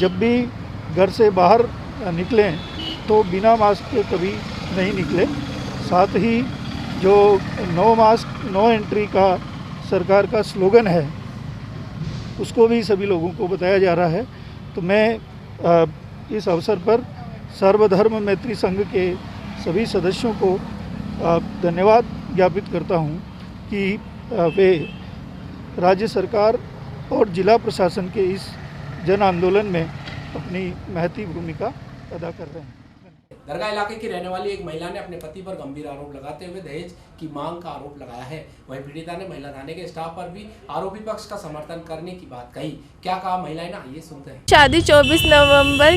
जब भी घर से बाहर निकलें तो बिना मास्क के कभी नहीं निकलें। साथ ही जो नो मास्क नो एंट्री का सरकार का स्लोगन है, उसको भी सभी लोगों को बताया जा रहा है। तो मैं इस अवसर पर सर्वधर्म मैत्री संघ के सभी सदस्यों को धन्यवाद ज्ञापित करता हूं कि वे राज्य सरकार और जिला प्रशासन के इस जन आंदोलन में अपनी महती भूमिका अदा कर रहे हैं। दरगाह इलाके की रहने वाली एक महिला ने अपने पति पर गंभीर आरोप लगाते हुए दहेज की मांग का आरोप लगाया है। वहीं पीड़िता ने महिला थाने के स्टाफ पर भी आरोपी पक्ष का समर्थन करने की बात कही। क्या कहा महिलाएं, ना आइए सुनते हैं। शादी 24 नवंबर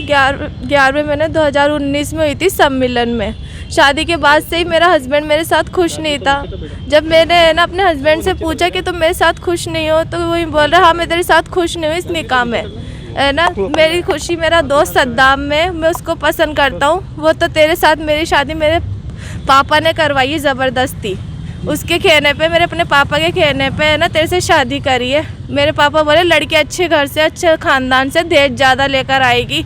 11वें महीने 2019 में हुई थी सम्मेलन में। शादी के बाद से ही मेरा हस्बैंड मेरे साथ खुश नहीं था। जब मैंने ना अपने हस्बैंड से पूछा कि तुम मेरे साथ खुश नहीं हो, तो वही बोल रहा हाँ मैं तेरे साथ खुश नहीं हूँ इस निकाह में, है ना। मेरी खुशी मेरा दोस्त सद्दाम में, मैं उसको पसंद करता हूँ। वो तो तेरे साथ मेरी शादी मेरे पापा ने करवाई ज़बरदस्ती, उसके कहने पे, मेरे अपने पापा के कहने पे, है ना, तेरे से शादी करी है। मेरे पापा बोले लड़की अच्छे घर से अच्छे ख़ानदान से दहेज ज़्यादा लेकर आएगी,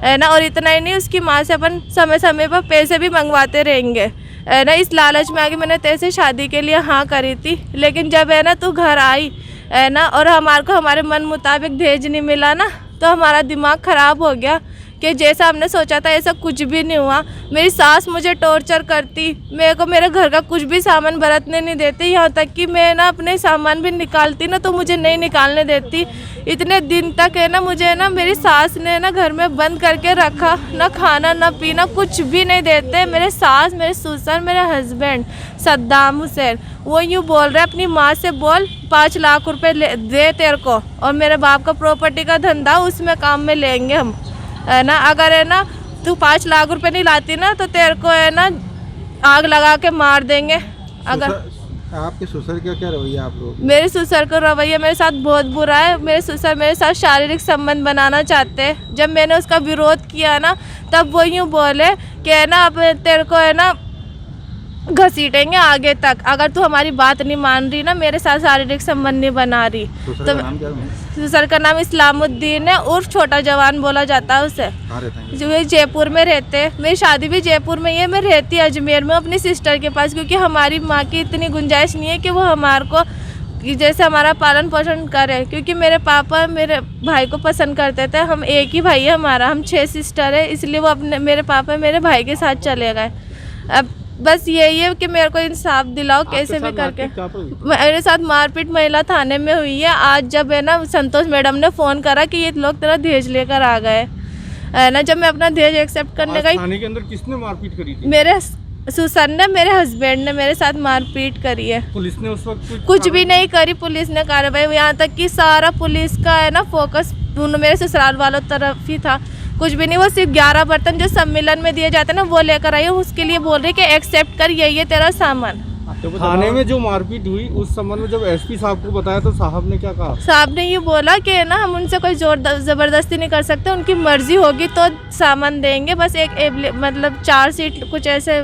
है ना, और इतना ही नहीं उसकी माँ से अपन समय समय पर पैसे भी मंगवाते रहेंगे, है ना। इस लालच में आके मैंने तेरे से शादी के लिए हाँ करी थी। लेकिन जब है ना तू घर आई, है ना, और हमारे को हमारे मन मुताबिक दहेज नहीं मिला ना, तो हमारा दिमाग ख़राब हो गया कि जैसा हमने सोचा था ऐसा कुछ भी नहीं हुआ। मेरी सास मुझे टॉर्चर करती, मेरे को मेरे घर का कुछ भी सामान बरतने नहीं देती, यहाँ तक कि मैं ना अपने सामान भी निकालती ना तो मुझे नहीं निकालने देती। इतने दिन तक है ना मुझे ना मेरी सास ने ना घर में बंद करके रखा, ना खाना ना पीना, कुछ भी नहीं देते। मेरे सास, मेरे ससुर, मेरे हस्बैंड सद्दाम हुसैन, वो यूँ बोल रहे अपनी माँ से बोल 5 लाख रुपए दे तेरे को, और मेरे बाप का प्रॉपर्टी का धंधा उसमें काम में लेंगे हम, है ना। अगर है ना तू 5 लाख रुपए नहीं लाती ना तो तेरे को है ना आग लगा के मार देंगे। अगर आपके ससुर का क्या रवैया आप लोग? मेरे ससुर का रवैया मेरे साथ बहुत बुरा है। मेरे ससुर मेरे साथ शारीरिक संबंध बनाना चाहते हैं। जब मैंने उसका विरोध किया ना, तब वो यूँ बोले कि है ना, अब तेरे को है ना घसीटेंगे आगे तक, अगर तू हमारी बात नहीं मान रही ना, मेरे साथ शारीरिक संबंध नहीं बना रही। तो ससुर का नाम इस्लामुद्दीन है, उर्फ छोटा जवान बोला जाता है उसे। जो ये जयपुर में रहते हैं, मेरी शादी भी जयपुर में ही है, मैं रहती अजमेर में अपनी सिस्टर के पास, क्योंकि हमारी माँ की इतनी गुंजाइश नहीं है कि वो हमारे को जैसे हमारा पालन पोषण करे, क्योंकि मेरे पापा मेरे भाई को पसंद करते थे। हम एक ही भाई है हमारा, हम 6 सिस्टर है, इसलिए वो अपने मेरे पापा मेरे भाई के साथ चले गए। अब बस यही है कि मेरे को इंसाफ दिलाओ कैसे भी करके। मेरे साथ मारपीट महिला थाने में हुई है। आज जब है ना संतोष मैडम ने फ़ोन करा कि ये लोग तेरा दहेज लेकर आ गए है ना, जब मैं अपना दहेज एक्सेप्ट करने गई, थाने के अंदर किसने मारपीट करी थी? मेरे ससुर ने, मेरे हस्बैंड ने मेरे साथ मारपीट करी है। पुलिस ने उस वक्त कुछ भी नहीं करी पुलिस ने कार्रवाई, यहाँ तक कि सारा पुलिस का है ना फोकस मेरे ससुराल वालों तरफ ही था। कुछ भी नहीं, वो सिर्फ 11 बर्तन जो सम्मेलन में दिए जाते हैं ना, वो लेकर आई, उसके लिए बोल रही कि एक्सेप्ट कर, यही है तेरा सामान। थाने में जो मारपीट हुई उस संबंध में जब एसपी साहब को बताया तो साहब ने क्या कहा? साहब ने ये बोला कि ना हम उनसे कोई जोर ज़बरदस्ती नहीं कर सकते, उनकी मर्जी होगी तो सामान देंगे। बस एक मतलब 4 सीट कुछ ऐसे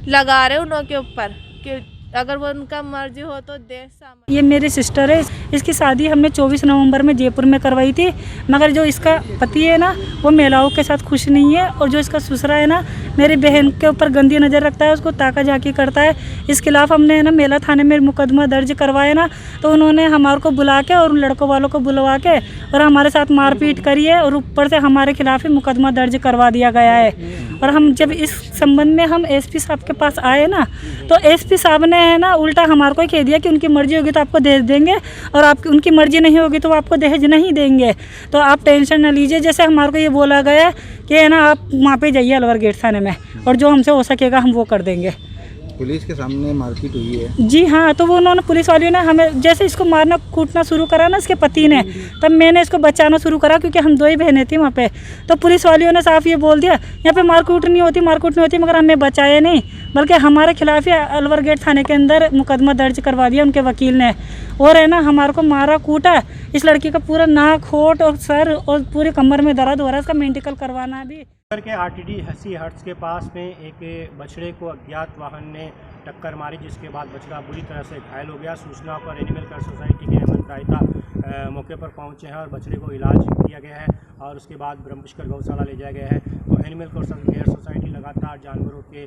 लगा रहे उनके ऊपर कि अगर वो उनका मर्जी हो तो दे सामान। ये मेरी सिस्टर है, इसकी शादी हमने 24 नवंबर में जयपुर में करवाई थी, मगर जो इसका पति है ना, वो महिलाओं के साथ खुश नहीं है, और जो इसका ससुरा है ना, मेरी बहन के ऊपर गंदी नज़र रखता है, उसको ताका झाकी करता है। इस खिलाफ हमने है ना मेला थाने में मुकदमा दर्ज करवाया ना, तो उन्होंने हमारे को बुला के और उन लड़कों वालों को बुलवा के और हमारे साथ मारपीट करी है, और ऊपर से हमारे खिलाफ ही मुकदमा दर्ज करवा दिया गया है। और हम जब इस संबंध में हम एसपी साहब के पास आए ना, तो एसपी साहब ने है ना उल्टा हमारे को कह दिया कि उनकी मर्जी होगी तो आपको दहेज देंगे, और आपकी उनकी मर्जी नहीं होगी तो आपको दहेज नहीं देंगे, तो आप टेंशन ना लीजिए। जैसे हमारे को ये बोला गया कि है ना आप वहाँ पे जाइए अलवर गेट थाने में, और जो हमसे हो सकेगा हम वो कर देंगे। पुलिस के सामने मारपीट हुई है? जी हाँ, तो वो उन्होंने पुलिस वालियों ने हमें जैसे इसको मारना कूटना शुरू करा ना इसके पति ने, तब मैंने इसको बचाना शुरू करा, क्योंकि हम 2 ही बहनें थी वहाँ पे। तो पुलिस वालियों ने साफ ये बोल दिया यहाँ पे मारकूट नहीं होती, मगर हमें बचाया नहीं, बल्कि हमारे खिलाफ ही अलवर गेट थाने के अंदर मुकदमा दर्ज करवा दिया उनके वकील ने। और है ना हमारे को मारा कूटा, इस लड़की का पूरा नाक, होठ और सर और पूरे कमर में दर्द हो रहा है, इसका मेडिकल करवाना भी। के आरटीडी हसी हट्स के पास में एक बछड़े को अज्ञात वाहन ने टक्कर मारी, जिसके बाद बछड़ा बुरी तरह से घायल हो गया। सूचना पर एनिमल केयर सोसाइटी के अहमद रायता मौके पर पहुंचे हैं और बछड़े को इलाज किया गया है, और उसके बाद ब्रह्मपुष्कर गौशाला ले जाया गया है। तो एनिमल केयर सोसाइटी लगातार जानवरों के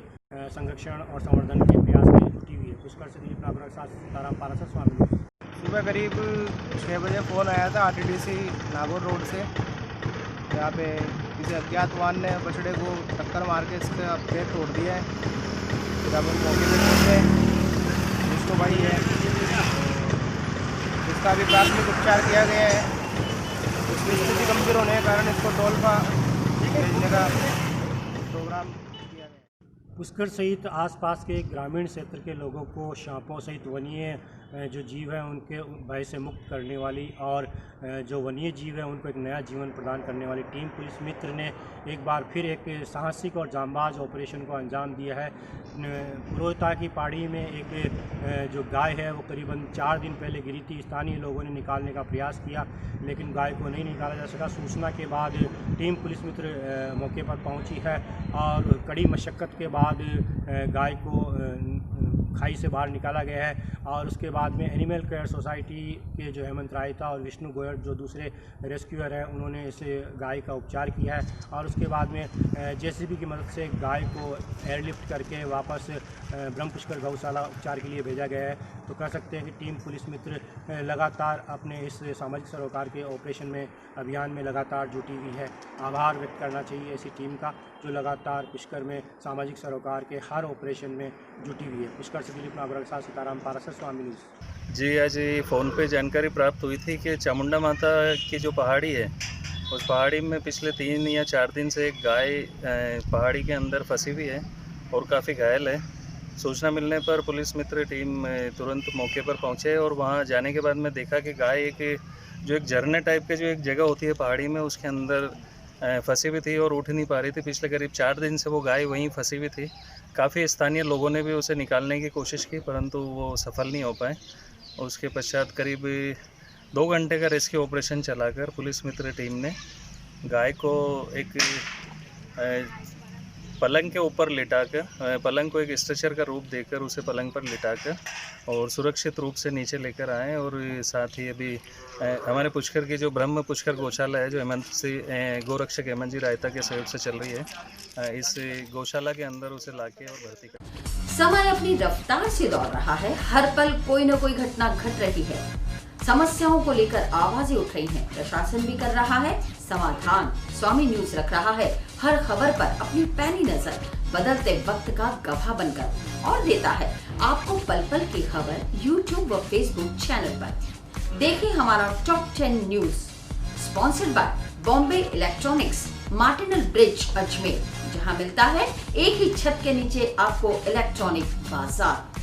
संरक्षण और संवर्धन के प्रयास में जुटी हुई है। पुष्कर से दिलीप नागरा के साथ सीताराम पारासर स्वामी। सुबह करीब 6 बजे फ़ोन आया था आरटीडीसी नागौर रोड से, यहाँ पे किसी अज्ञात वाहन ने बछड़े को टक्कर मार के इसका पैर तोड़ दिया है। फिर हम मौके पर पहुँचे, जिसको भाई है इसका भी प्राथमिक उपचार किया गया है। उसकी स्थिति गंभीर होने के कारण इसको डोलफा भेजने का प्रोग्राम किया गया। पुष्कर सहित आसपास के ग्रामीण क्षेत्र के लोगों को सांपों सहित वन्य जो जीव हैं उनके भय से मुक्त करने वाली और जो वन्य जीव है उनको एक नया जीवन प्रदान करने वाली टीम पुलिस मित्र ने एक बार फिर एक साहसिक और जांबाज ऑपरेशन को अंजाम दिया है। पुरोहिता की पहाड़ी में एक जो गाय है वो करीबन 4 दिन पहले गिरी थी। स्थानीय लोगों ने निकालने का प्रयास किया, लेकिन गाय को नहीं निकाला जा सका। सूचना के बाद टीम पुलिस मित्र मौके पर पहुंची है और कड़ी मशक्क़त के बाद गाय को खाई से बाहर निकाला गया है। और उसके बाद में एनिमल केयर सोसाइटी के जो हेमंत रायता और विष्णु गोयल जो दूसरे रेस्क्यूअर हैं उन्होंने इस गाय का उपचार किया है, और उसके बाद में जेसीबी की मदद से गाय को एयरलिफ्ट करके वापस ब्रह्मपुष्कर गौशाला उपचार के लिए भेजा गया है। तो कह सकते हैं कि टीम पुलिस मित्र लगातार अपने इस सामाजिक सरोकार के ऑपरेशन में अभियान में लगातार जुटी हुई है। आभार व्यक्त करना चाहिए ऐसी टीम का जो लगातार पुष्कर में सामाजिक सरोकार के हर ऑपरेशन में जुटी हुई है। पुष्कर से दिलीप नागरा के साथ सीताराम पारासर स्वामी न्यूज़। जी, आज फ़ोन पे जानकारी प्राप्त हुई थी कि चामुंडा माता की जो पहाड़ी है उस पहाड़ी में पिछले 3 या 4 दिन से एक गाय पहाड़ी के अंदर फंसी हुई है और काफ़ी घायल है। सूचना मिलने पर पुलिस मित्र टीम तुरंत मौके पर पहुंचे और वहां जाने के बाद में देखा कि गाय एक झरने टाइप के जो एक जगह होती है पहाड़ी में उसके अंदर फंसी हुई थी और उठ नहीं पा रही थी। पिछले करीब 4 दिन से वो गाय वहीं फंसी हुई थी। काफ़ी स्थानीय लोगों ने भी उसे निकालने की कोशिश की, परंतु वो सफल नहीं हो पाए। उसके पश्चात करीब 2 घंटे का रेस्क्यू ऑपरेशन चलाकर पुलिस मित्र टीम ने गाय को एक पलंग के ऊपर लिटाकर, पलंग को एक स्ट्रेचर का रूप देकर उसे पलंग पर लिटाकर और सुरक्षित रूप से नीचे लेकर आए। और साथ ही अभी हमारे पुष्कर की जो ब्रह्म पुष्कर गौशाला है, जो गोरक्षक हेमंत जी रायता के सहयोग से चल रही है, इस गौशाला के अंदर उसे लाके और भर्ती कर। समय अपनी रफ्तार से दौड़ रहा है, हर पल कोई न कोई घटना घट रही है, समस्याओं को लेकर आवाजें उठ रही हैं, प्रशासन भी कर रहा है समाधान। स्वामी न्यूज रख रहा है हर खबर पर अपनी पैनी नजर, बदलते वक्त का गवाह बनकर, और देता है आपको पल पल की खबर YouTube व Facebook चैनल पर। देखिए हमारा top 10 news, sponsored by Bombay electronics, Martindale bridge Ajmer, जहां मिलता है एक ही छत के नीचे आपको इलेक्ट्रॉनिक बाजार।